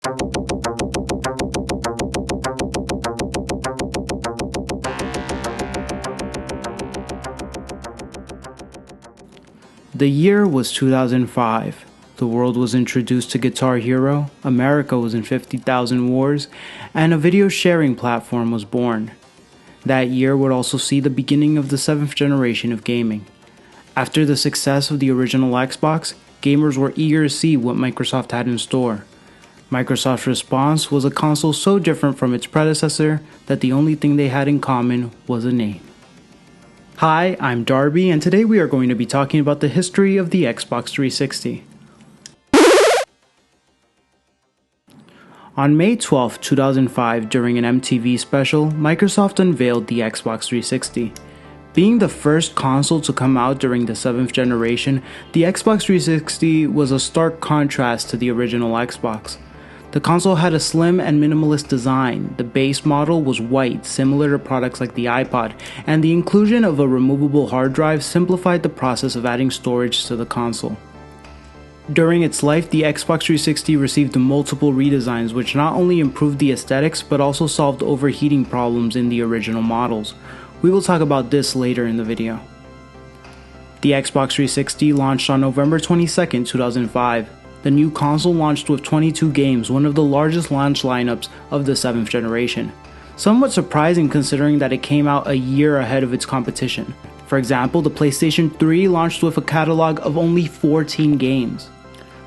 The year was 2005. The world was introduced to Guitar Hero, America was in 50,000 wars, and a video sharing platform was born. That year would also see the beginning of the 7th generation of gaming. After the success of the original Xbox, gamers were eager to see what Microsoft had in store. Microsoft's response was a console so different from its predecessor that the only thing they had in common was a name. Hi, I'm Darby, and today we are going to be talking about the history of the Xbox 360. On May 12, 2005, during an MTV special, Microsoft unveiled the Xbox 360. Being the first console to come out during the 7th generation, the Xbox 360 was a stark contrast to the original Xbox. The console had a slim and minimalist design. The base model was white, similar to products like the iPod, and the inclusion of a removable hard drive simplified the process of adding storage to the console. During its life, the Xbox 360 received multiple redesigns which not only improved the aesthetics but also solved overheating problems in the original models. We will talk about this later in the video. The Xbox 360 launched on November 22, 2005. The new console launched with 22 games, one of the largest launch lineups of the 7th generation. Somewhat surprising considering that it came out a year ahead of its competition. For example, the PlayStation 3 launched with a catalog of only 14 games.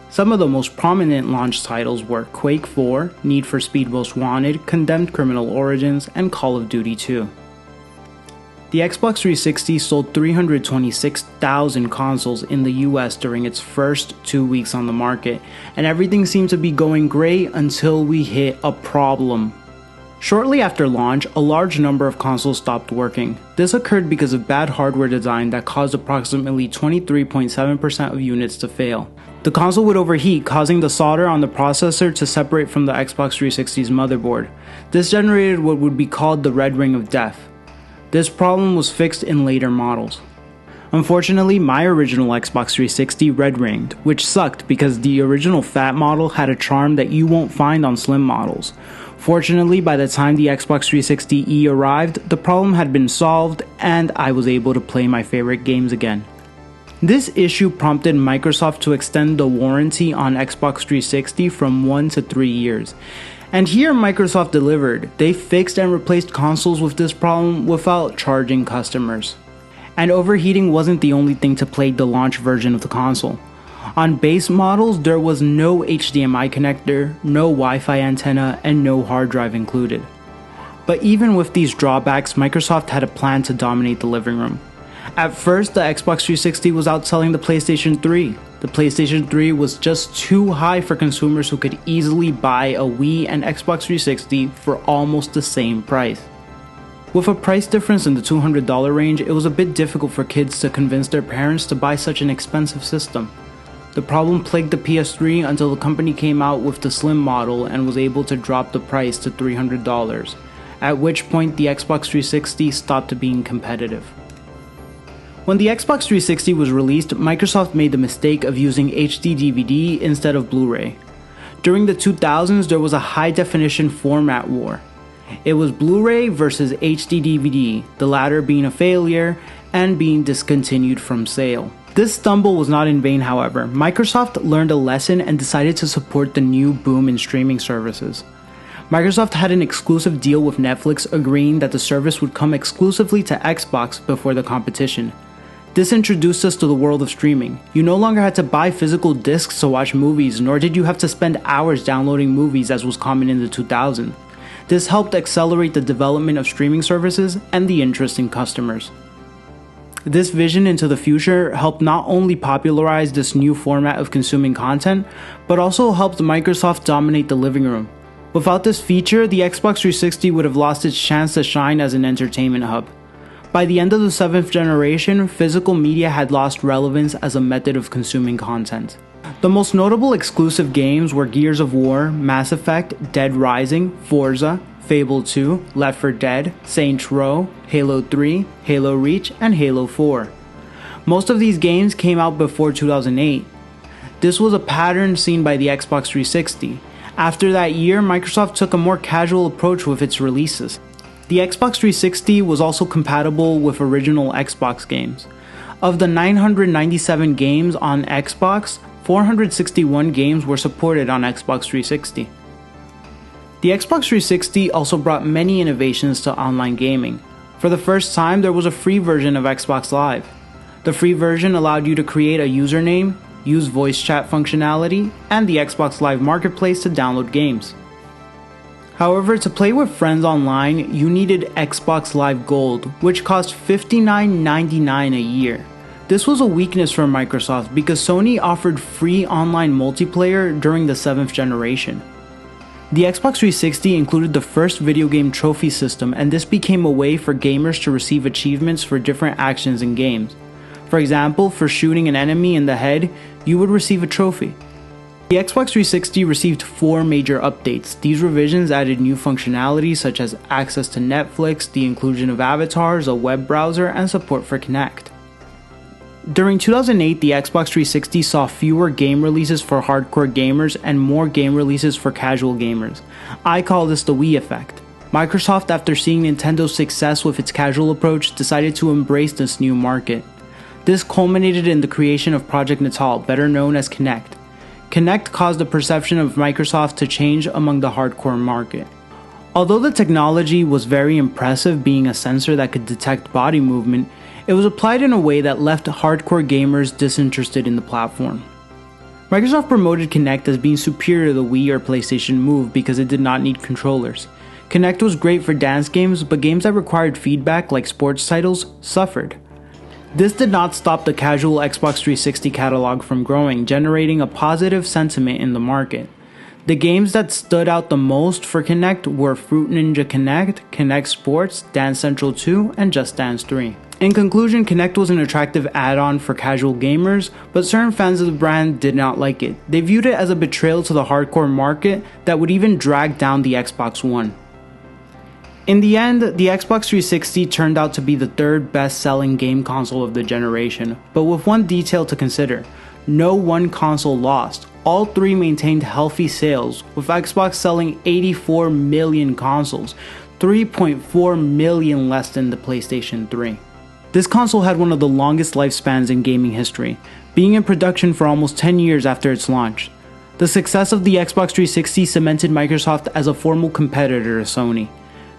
Some of the most prominent launch titles were Quake 4, Need for Speed Most Wanted, Condemned Criminal Origins, and Call of Duty 2. The Xbox 360 sold 326,000 consoles in the US during its first 2 weeks on the market, and everything seemed to be going great until we hit a problem. Shortly after launch, a large number of consoles stopped working. This occurred because of bad hardware design that caused approximately 23.7% of units to fail. The console would overheat, causing the solder on the processor to separate from the Xbox 360's motherboard. This generated what would be called the red ring of death. This problem was fixed in later models. Unfortunately, my original Xbox 360 red ringed, which sucked because the original fat model had a charm that you won't find on slim models. Fortunately, by the time the Xbox 360e arrived, the problem had been solved and I was able to play my favorite games again. This issue prompted Microsoft to extend the warranty on Xbox 360 from 1 to 3 years. And here Microsoft delivered. They fixed and replaced consoles with this problem without charging customers. And overheating wasn't the only thing to plague the launch version of the console. On base models, there was no HDMI connector, no Wi-Fi antenna, and no hard drive included. But even with these drawbacks, Microsoft had a plan to dominate the living room. At first, the Xbox 360 was outselling the PlayStation 3. The PlayStation 3 was just too high for consumers who could easily buy a Wii and Xbox 360 for almost the same price. With a price difference in the $200 range, it was a bit difficult for kids to convince their parents to buy such an expensive system. The problem plagued the PS3 until the company came out with the slim model and was able to drop the price to $300, at which point the Xbox 360 stopped being competitive. When the Xbox 360 was released, Microsoft made the mistake of using HD DVD instead of Blu-ray. During the 2000s, there was a high-definition format war. It was Blu-ray versus HD DVD, the latter being a failure and being discontinued from sale. This stumble was not in vain, however. Microsoft learned a lesson and decided to support the new boom in streaming services. Microsoft had an exclusive deal with Netflix, agreeing that the service would come exclusively to Xbox before the competition. This introduced us to the world of streaming. You no longer had to buy physical discs to watch movies, nor did you have to spend hours downloading movies as was common in the 2000s. This helped accelerate the development of streaming services and the interest in customers. This vision into the future helped not only popularize this new format of consuming content, but also helped Microsoft dominate the living room. Without this feature, the Xbox 360 would have lost its chance to shine as an entertainment hub. By the end of the 7th generation, physical media had lost relevance as a method of consuming content. The most notable exclusive games were Gears of War, Mass Effect, Dead Rising, Forza, Fable 2, Left 4 Dead, Saints Row, Halo 3, Halo Reach, and Halo 4. Most of these games came out before 2008. This was a pattern seen by the Xbox 360. After that year, Microsoft took a more casual approach with its releases. The Xbox 360 was also compatible with original Xbox games. Of the 997 games on Xbox, 461 games were supported on Xbox 360. The Xbox 360 also brought many innovations to online gaming. For the first time, there was a free version of Xbox Live. The free version allowed you to create a username, use voice chat functionality, and the Xbox Live Marketplace to download games. However, to play with friends online, you needed Xbox Live Gold, which cost $59.99 a year. This was a weakness for Microsoft because Sony offered free online multiplayer during the 7th generation. The Xbox 360 included the first video game trophy system, and this became a way for gamers to receive achievements for different actions in games. For example, for shooting an enemy in the head, you would receive a trophy. The Xbox 360 received 4 major updates. These revisions added new functionalities such as access to Netflix, the inclusion of avatars, a web browser, and support for Kinect. During 2008, the Xbox 360 saw fewer game releases for hardcore gamers and more game releases for casual gamers. I call this the Wii Effect. Microsoft, after seeing Nintendo's success with its casual approach, decided to embrace this new market. This culminated in the creation of Project Natal, better known as Kinect. Kinect caused the perception of Microsoft to change among the hardcore market. Although the technology was very impressive, being a sensor that could detect body movement, it was applied in a way that left hardcore gamers disinterested in the platform. Microsoft promoted Kinect as being superior to the Wii or PlayStation Move because it did not need controllers. Kinect was great for dance games, but games that required feedback like sports titles suffered. This did not stop the casual Xbox 360 catalog from growing, generating a positive sentiment in the market. The games that stood out the most for Kinect were Fruit Ninja Kinect, Kinect Sports, Dance Central 2, and Just Dance 3. In conclusion, Kinect was an attractive add-on for casual gamers, but certain fans of the brand did not like it. They viewed it as a betrayal to the hardcore market that would even drag down the Xbox One. In the end, the Xbox 360 turned out to be the 3rd best-selling game console of the generation, but with one detail to consider: no one console lost. All 3 maintained healthy sales, with Xbox selling 84 million consoles, 3.4 million less than the PlayStation 3. This console had one of the longest lifespans in gaming history, being in production for almost 10 years after its launch. The success of the Xbox 360 cemented Microsoft as a formal competitor to Sony.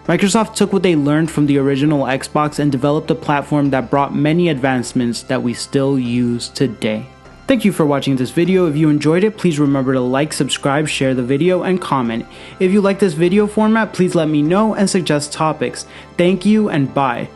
Microsoft took what they learned from the original Xbox and developed a platform that brought many advancements that we still use today. Thank you for watching this video. If you enjoyed it, please remember to like, subscribe, share the video, and comment. If you like this video format, please let me know and suggest topics. Thank you and bye.